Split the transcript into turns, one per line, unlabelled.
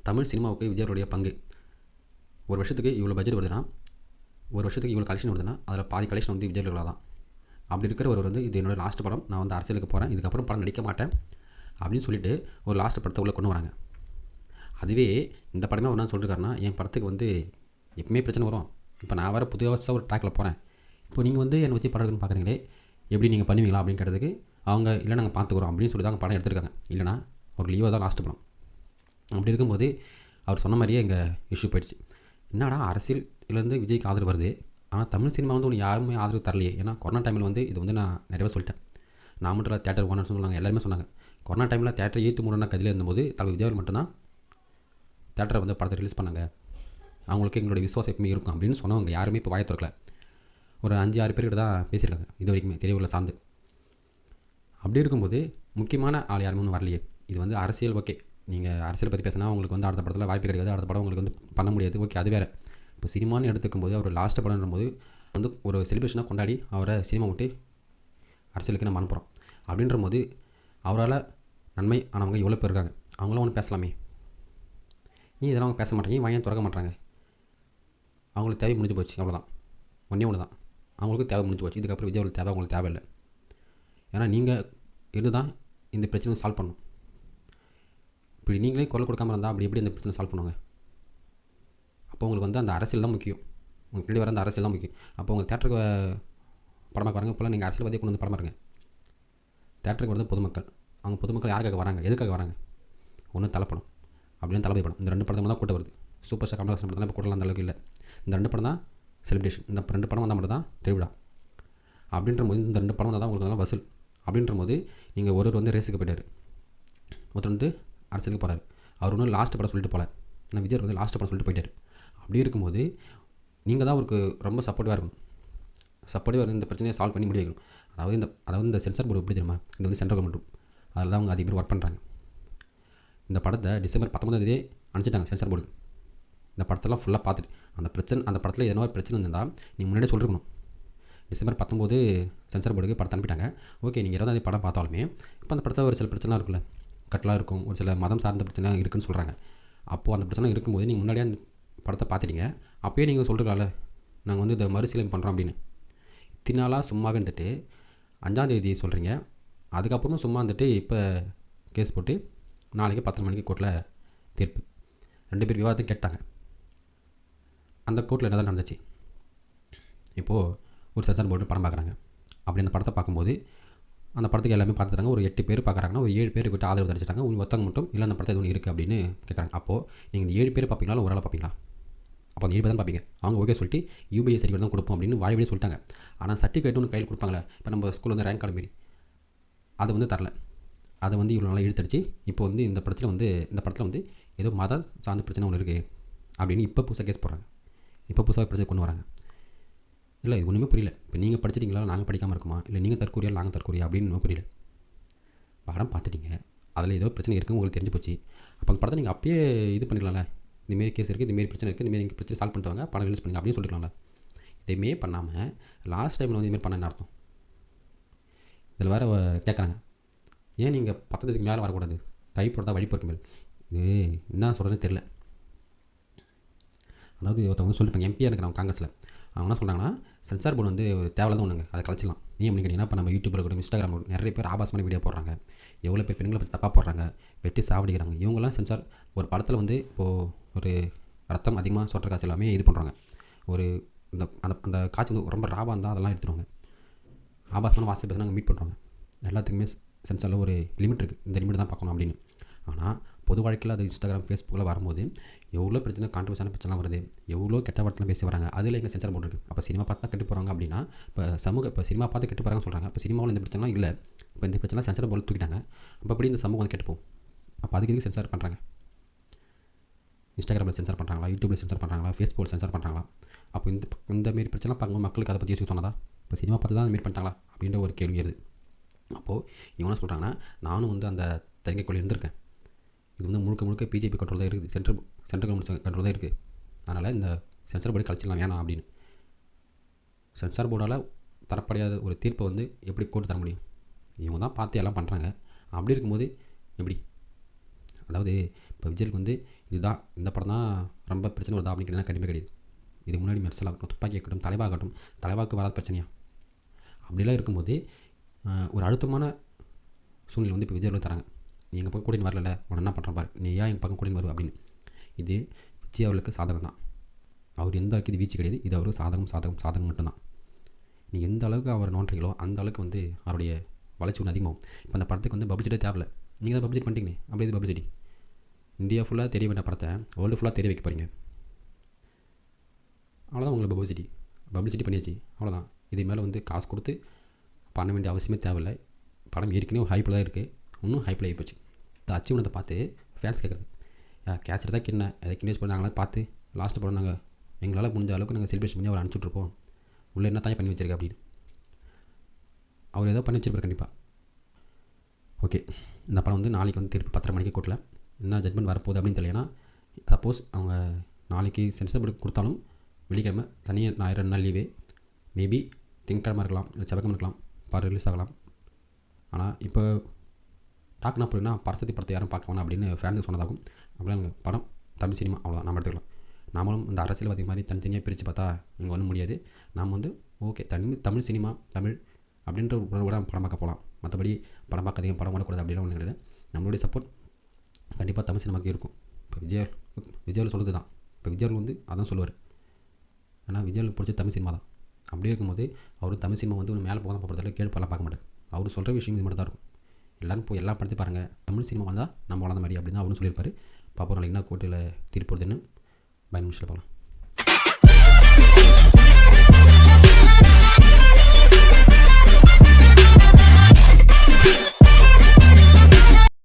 தமிழ் சினிமாவுக்கு விஜயோடைய பங்கு. ஒரு வருஷத்துக்கு இவ்வளோ பட்ஜெட் வருதுன்னா, ஒரு வருஷத்துக்கு இவ்வளோ கலெக்ஷன் வருதுன்னா, அதில் பாதி கலெக்ஷன் வந்து விஜயோட தான். அப்படி இருக்கிறவர் வந்து இது என்னோடய லாஸ்ட் படம், நான் வந்து அரசியலுக்கு போகிறேன், இதுக்கப்புறம் படம் நடிக்க மாட்டேன் அப்படின்னு சொல்லிட்டு ஒரு லாஸ்ட் படத்தை உள்ளே கொண்டு வராங்க. அதுவே இந்த படமே ஒரு நாள் சொல்லியிருக்காருன்னா, என் படத்துக்கு வந்து எப்பவுமே பிரச்சனை வரும், இப்போ நான் வேறு புதுசாக ஒரு ட்ராக்கில் போகிறேன், இப்போ நீங்கள் வந்து என்னை வச்சு படம் எடுக்கணும்னு பார்க்குறீங்களே, எப்படி நீங்கள் பண்ணுவீங்களா அப்படின்னு கேட்டதுக்கு அவங்க இல்லை நாங்கள் பார்த்துக்குறோம் அப்படின்னு சொல்லி தான் படம் எடுத்திருக்காங்க. இல்லைனா ஒரு லீவாக தான் லாஸ்ட் படம். அப்படி இருக்கும்போது அவர் சொன்ன மாதிரியே எங்கள் இஷ்யூ போயிடுச்சு. என்னடா அரசியல்லேருந்து விஜய்க்கு ஆதரவு வருது, ஆனால் தமிழ் சினிமா வந்து ஒன்று யாருமே ஆதரவு தரலையே. ஏன்னா கொரோனா டைமில் வந்து இது வந்து நான் நிறைய சொல்லிட்டேன். நான் மட்டும் இல்லை, தேட்டர் ஓனர்ஸ் சொன்னாங்க, எல்லாருமே சொன்னாங்க. கொரோனா டைமில் தேட்டர் ஏற்று மூடனா கதியில் இருந்தபோது தலைவர் விஜய் மட்டும்தான் தேட்டரை வந்து படத்தை ரிலீஸ் பண்ணாங்க. அவங்களுக்கு எங்களுடைய விசுவாசம் எப்பவுமே இருக்கும் அப்படின்னு சொன்னவங்க யாருமே இப்போ வாயை திறக்கல. ஒரு 5-6 பேர்கிட்ட தான் பேசியிருக்காங்க இது வரைக்குமே தெரியவில்லை சார்ந்து. அப்படி இருக்கும்போது முக்கியமான ஆள் யாருமே ஒன்றும் வரலையே. இது வந்து அரசியல், ஓகே, நீங்கள் அரசியல் பற்றி பேசினா உங்களுக்கு வந்து அடுத்த படத்தில் வாய்ப்பு கிடைக்காது, அடுத்த படம் உங்களுக்கு வந்து பண்ண முடியாது, ஓகே, அது வேறு. இப்போ சினிமான்னு எடுத்துக்கும் போது அவர் லாஸ்ட் படம்ன்ற போது வந்து ஒரு செலிப்ரேஷனாக கொண்டாடி அவரை சினிமா விட்டு அரசியலுக்கு நம்ம அனுப்புகிறோம். அப்படின்ற போது அவரால் நன்மை ஆனவங்க எவ்வளோ பேர் இருக்காங்க, அவங்களாம் ஒன்று பேசலாமே. ஏன் இதெல்லாம் அவங்க பேச மாட்டாங்க, ஏன் வாயை திறக்க மாட்டாங்க? அவங்களுக்கு தேவை முடிஞ்சு போச்சு, அவ்வளோதான். ஒன்று தான் அவங்களுக்கு தேவை முடிஞ்சு போச்சு. இதுக்கப்புறம் விஜய் தேவை அவங்களுக்கு தேவையில்லை. ஏன்னா நீங்கள் இருந்து தான் இந்த பிரச்சனை சால்வ் பண்ணணும். இப்படி நீங்களே குரல் கொடுக்காமல் இருந்தால் அப்படி எப்படி இந்த பிரச்சனை சால்வ் பண்ணுவாங்க? அப்போ உங்களுக்கு வந்து அந்த அரசியல் தான் முக்கியம், உங்களுக்கு பின்னாடி வர அந்த அரசியல் தான் முக்கியம். அப்போ உங்கள் தேட்டருக்கு படமாக வராங்க, இப்போலாம் நீங்கள் அரசியல்வாதியை கொண்டு வந்து படமாக இருங்க. தேட்டருக்கு வரது பொதுமக்கள். அவங்க பொதுமக்கள் யாருக்காக வராங்க, எதுக்காக வராங்க? ஒன்று தலைப்படம், அப்படின்னு தளபதி படம். இந்த 2 படத்துக்கு தான் கூட்டம் வருது. சூப்பர் ஸ்டார் கமல்ஹாசன் படத்தில் இப்போ கூட்டலாம் அந்த அளவுக்கு இல்லை. இந்த 2 படம் தான் செலிப்ரேஷன். இந்த 2 படம் வந்தால் மட்டும் தான் திருவிழா. அப்படின்ற போது இந்த 2 படம் தான் உங்களுக்கு அதெல்லாம் வசூல். அப்படின்ற போது நீங்கள் ஒருவர் வந்து ரேஸுக்கு போய்ட்டார், ஒருத்தர் வந்து அரசியலுக்கு போகிறார். அவர் ஒன்றும் லாஸ்ட் படம் சொல்லிட்டு போகல, ஆனால் விஜய் வந்து லாஸ்ட் படம் சொல்லிட்டு போயிட்டார். அப்படி இருக்கும்போது நீங்கள் தான் அவருக்கு ரொம்ப சப்போர்ட்டிவாக இருக்கணும். சப்போர்ட்டிவாக இந்த பிரச்சனையை சால்வ் பண்ணி முடியும். அதாவது இந்த சென்சார் போர்டு எப்படி தெரியுமா, இது வந்து சென்ட்ரல் கவர்மெண்ட், அதில் தான் அவங்க அதிக பேர் ஒர்க் பண்ணுறாங்க. இந்த படத்தை டிசம்பர் 19 அனுப்பிச்சிட்டாங்க சென்சார் போர்டு. இந்த படத்தெல்லாம் ஃபுல்லாக பார்த்துட்டு அந்த படத்தில் எதனா ஒரு பிரச்சனை இருந்தால் நீங்கள் முன்னாடியே சொல்லிருக்கணும். டிசம்பர் 19 சென்சார் போர்டுக்கு படத்தை அனுப்பிட்டாங்க. ஓகே, நீங்கள் 20 படம் பார்த்தாலுமே இப்போ அந்த படத்தில் ஒரு சில பிரச்சனை இருக்குல்ல, கட்டலாம் இருக்கும், ஒரு சில மதம் சார்ந்த பிரச்சனை இருக்குதுன்னு சொல்கிறாங்க. அப்போது அந்த பிரச்சனை இருக்கும்போது நீங்கள் முன்னாடியே அந்த படத்தை பார்த்துட்டீங்க. அப்போயே நீங்கள் சொல்லிருக்கலாம்ல, நாங்கள் வந்து இதை மறுசீலனை பண்ணுறோம் அப்படின்னு. இத்தனை நாளாக சும்மாவே இருந்துட்டு 5ஆம் தேதி சொல்கிறீங்க, அதுக்கப்புறமா சும்மா இருந்துட்டு இப்போ கேஸ் போட்டு நாளைக்கு 10 மணிக்கு கோர்ட்டில் தீர்ப்பு. 2 பேர் விவாதத்தை கேட்டாங்க. அந்த கோர்ட்டில் என்ன தான் நடந்துச்சு? இப்போது ஒரு சென்சார் போர்டு படம் பார்க்குறாங்க. அப்படி அந்த படத்தை பார்க்கும்போது அந்த படத்துக்கு எல்லாமே பார்த்துட்டாங்க. ஒரு 8 பேர் பார்க்குறாங்கன்னா ஒரு 7 பேர் விட்டு ஆதரவு தெரிவிச்சிட்டாங்க. ஒருத்தவங்க மட்டும் இல்லை அந்த படத்தை எதுவும் இருக்குது அப்படின்னு கேட்குறாங்க. அப்போது நீங்கள் இந்த 7 பேர் பார்ப்பீங்களா, ஒரு ஆளாக பார்ப்பீங்களா? அப்போ அந்த 7 பேர் தான் பார்ப்பீங்க. அவங்க ஓகே சொல்லிட்டு யூபிஐ சர்டிஃபிகேட் தான் கொடுப்போம் அப்படின்னு வாய்வழியே சொல்லிட்டாங்க. ஆனால் சர்டிஃபிகேட் ஒன்று கையில் கொடுப்பாங்களே, இப்போ நம்ம ஸ்கூலில் வந்து ரேங்க் கார்டு மாரி அதை வந்து தரல. அதை வந்து இவ்வளோ நாளாக இழுத்தடிச்சு இப்போ வந்து இந்த படத்தில் வந்து ஏதோ மதம் சார்ந்த பிரச்சனை ஒன்று இருக்குது அப்படின்னு இப்போ புதுசாக கேஸ் போடுறாங்க. இப்போ புதுசாக பிரச்சனை கொண்டு வராங்க. இல்லை, இது ஒன்றுமே புரியல. இப்போ நீங்கள் படிச்சிட்டிங்களா, நாங்கள் படிக்காமல் இருக்குமா, இல்லை நீங்கள் தற்கூரியா நாங்கள் தற்கூரியா அப்படின்னு புரியல. படம் பார்த்துட்டீங்க, அதில் ஏதோ பிரச்சனை இருக்குன்னு உங்களுக்கு தெரிஞ்சு போச்சு. அப்போ அந்த படத்தை நீங்கள் அப்பயே இது பண்ணிக்கலாம்ல, இந்தமாரி கேஸ் இருக்குது, இந்தமாரி பிரச்சனை இருக்குது, இந்தமாரி பிரச்சனை சால்வ் பண்ணிட்டு வாங்க, படம் ரிலீஸ் பண்ணுங்க அப்படின்னு சொல்லிக்கலாம்ல. இதையுமே பண்ணாமல் லாஸ்ட் டைமில் வந்து இதுமாரி பண்ண என்ன அர்த்தம்? இதில் வேறு கேட்குறாங்க, ஏன் நீங்கள் 10 மேலே வரக்கூடாது, தை போடுறதா வழி பொறுக்க மேல். இது என்ன சொல்கிறதுன்னு தெரில. அதாவது ஒருத்தவங்க சொல்லியிருப்பாங்க, எம்பியாக இருக்கிறாங்க காங்கிரஸில். அவங்க என்ன சொல்கிறாங்கன்னா, சென்சார் போர்டு வந்து தேவையில்லாத ஒன்றுங்க, அதை கலைச்சிடலாம். ஏன் அப்படின்னு கேட்டிங்கன்னா, இப்போ நம்ம யூடியூப் இருக்கட்டும், இன்ஸ்டாகிராம் நிறைய பேர் ஆபாசமான வீடியோ போடுறாங்க, எவ்வளோ பேர் பெண்களை பற்றி தப்பாக போடுறாங்க, வெட்டி சாவடிக்கிறாங்க. இவங்கெல்லாம் சென்சார் ஒரு படத்தில் வந்து இப்போது ஒரு ரத்தம் அதிகமாக சொட்டுற காட்சி எல்லாமே இது பண்ணுறாங்க. ஒரு அந்த அந்த காட்சி வந்து ரொம்ப ராவாக இருந்தால் அதெல்லாம் எடுத்துருவாங்க. ஆபாசமான வாசல் பேச நாங்கள் மீட் பண்ணுறாங்க. எல்லாத்துக்குமே சென்சாரில் ஒரு லிமிட் இருக்குது, இந்த லிமிட் தான் பார்க்கணும் அப்படின்னு. ஆனால் பொது வாழ்க்கையில் அது இன்ஸ்டாகிராம் ஃபேஸ்புக்கில் வரும்போது எவ்வளோ பிரச்சனை, கான்ட்ரவர்ஸான பிரச்சனைலாம் வருது, எவ்வளோ கெட்ட வார்த்தைலாம் பேசி வராங்க. அதில் எங்கள் சென்சார் போர்டு இருக்குது. அப்போ சினிமா பார்த்து தான் கெட்டு போகிறாங்க அப்படின்னா, இப்போ சினிமா பார்த்து கெட்டு போகிறாங்கன்னு சொல்கிறாங்க. இப்போ சினிமாவில் இந்த பிரச்சனைலாம் இல்லை, இப்போ இந்த பிரச்சனை சென்சார் போர்டு தூக்கிட்டாங்க. அப்போ அப்படி இந்த சமூகம் வந்து கெட்டு போகும். அப்போ அதுக்கு எதுக்கு சென்சார் பண்ணுறாங்க? இன்ஸ்டாகிராமில் சென்சார் பண்ணுறாங்களா, யூடியூப்பில் சென்சார் பண்ணுறாங்களா, ஃபேஸ்புக்கில் சென்சார் பண்ணுறாங்களா? அப்போ இந்தமாரி பிரச்சனை பார்க்கும்போது மக்களுக்கு அதை பற்றி யோசிக்க தோணாதா? இப்போ சினிமா பார்த்து தான் மாரி பண்ணிட்டாங்களா அப்படின்ற ஒரு கேள்வி வருது. அப்போது இவங்க என்ன சொல்கிறாங்கன்னா, நானும் வந்து அந்த தயங்கக்குள்ளே இருந்திருக்கேன். இது வந்து முழுக்க பிஜேபி கண்ட்ரோல் தான் இருக்குது, சென்ட்ரல் கவர்மெண்ட் கண்ட்ரோல் தான் இருக்குது. அதனால் இந்த சென்சார் போர்டு கழிச்சிடலாம் வேணாம் அப்படின்னு. சென்சார் போர்டால் தரப்படையாத ஒரு தீர்ப்பை வந்து எப்படி கோர்ட்டு தர முடியும்? இவங்க தான் பார்த்து எல்லாம் பண்ணுறாங்க. அப்படி இருக்கும்போது எப்படி? அதாவது இப்போ விஜய்க்கு வந்து இதுதான் இந்த படம் தான் ரொம்ப பிரச்சனை வருதா அப்படின்னு கேட்டால் கண்டிப்பாக கிடையாது. இதுக்கு முன்னாடி மெர்சல் ஆகட்டும், துப்பாக்கி ஆகட்டும், தலைவாகட்டும், தலைவாக்கு வராத பிரச்சனையா அப்படிலாம் இருக்கும்போது ஒரு அழுத்தமான சூழ்நிலை வந்து இப்போ விஜய் தராங்க. நீ எங்கள் பக்கம் கூட்டின்னு வரல, உன்னை என்ன பண்ணுற பாரு, நீ ஏன் எங்கள் பக்கம் கூட்டின்னு வருவ அப்படின்னு. இது விஜய் அவர்களுக்கு சாதகம் தான். அவர் எந்த அளவுக்கு இது வீச்சு கிடையாது, இது அவருக்கு சாதகம் மட்டும்தான். நீங்கள் எந்த அளவுக்கு அவர் நோண்டுறீங்களோ அந்த அளவுக்கு வந்து அவருடைய வளர்ச்சி ஒன்று அதிகமாகும். இப்போ அந்த படத்துக்கு வந்து பப்ளிசிட்டே தேவையில்ல, நீங்கள் தான் பப்ளிசிட்டி பண்ணிட்டீங்க. அப்படி இது பப்ளிசிட்டி இந்தியா ஃபுல்லாக தெரிய வேண்டிய படத்தை வேர்ல்டு ஃபுல்லாக தெரிய வைக்க போகிறீங்க. அவ்வளோதான் உங்களுக்கு பப்ளிசிட்டி பண்ணியாச்சு, அவ்வளோதான். இது மேலே வந்து காசு கொடுத்து பண்ண வேண்டிய அவசியமே தேவையில்லை. படம் ஏற்கனவே ஒரு ஹைப்பில் தான் இருக்குது, இன்னும் ஹைப்பில் ஆகி போச்சு. இந்த அச்சீவ்மெண்ட்டை பார்த்து ஃபேன்ஸ் கேட்குறது, கேட்சர் தான் கிண்ண அதை கிண்டேஸ் பண்ணி நாங்களாம் பார்த்து லாஸ்ட்டு படம் நாங்கள் எங்களால் முடிஞ்ச அளவுக்கு நாங்கள் செலிப்ரேஷன் பண்ணி அவர் அனுப்பிச்சுட்ருப்போம், உள்ளே என்ன தான் பண்ணி வச்சிருக்கேன் அப்படின்னு. அவர் ஏதோ பண்ணி வச்சிருப்பார் கண்டிப்பாக. ஓகே, இந்த படம் வந்து நாளைக்கு வந்து திருப்பி 10:30 மணிக்கு கூட்டல என்ன ஜட்மெண்ட் வரப்போகுது அப்படின்னு தெரியல. சப்போஸ் அவங்க நாளைக்கு சென்சார் போர்டு கொடுத்தாலும் வெள்ளிக்கிழமை சனி ஞாயிறு 2 நாள் லீவு, மேபி திங்கக்கிழமை இருக்கலாம், இல்லை செவ்வாய்க்கிழமை இருக்கலாம், படம் ரிலீஸ் ஆகலாம். ஆனால் இப்போ டாக்குனா அப்படின்னா படத்தை யாரும் பார்க்க வேணாம் அப்படின்னு ஃபேன்ஸுக்கு சொன்னதாகும். அப்படிலாம் படம் தமிழ் சினிமா அவ்வளோதான் நம்ம எடுத்துக்கலாம். நாமளும் இந்த அரசியல்வாதி மாதிரி தனித்தனியாக பிரித்து பார்த்தா இங்கே ஒன்றும் முடியாது. நாம் வந்து ஓகே தமிழ் சினிமா தமிழ் அப்படின்ற ஒரு உணர்வோட படம் பார்க்க போகலாம். மற்றபடி படம் பார்க்காதீங்க, படம் ஓடக்கூடாது அப்படிலாம் ஒன்றும் கிடையாது. நம்மளுடைய சப்போர்ட் கண்டிப்பாக தமிழ் சினிமாவுக்கு இருக்கும். இப்போ விஜய் சொல்கிறது தான், இப்போ விஜய் வந்து அதான் சொல்லுவார். ஆனால் விஜய் பிடிச்ச தமிழ் சினிமா தான். அப்படியே இருக்கும்போது அவர் தமிழ் சினிமா வந்து மேலே போக தான் பார்க்குறதால கீழே படம் பார்க்க மாட்டார். அவர் சொல்கிற விஷயம் இது மட்டும் தான் இருக்கும். எல்லோரும் போய் எல்லா படத்தையும் பாருங்கள், தமிழ் சினிமா வந்தால் நம்ம வளர்ந்த மாதிரி அப்படின்னு அவரும் சொல்லியிருப்பார். பார்ப்போம் நாளைக்கு என்ன கோர்ட்டில் தீர்ப்பு வருதுன்னு 5 நிமிஷத்தில் போகலாம்.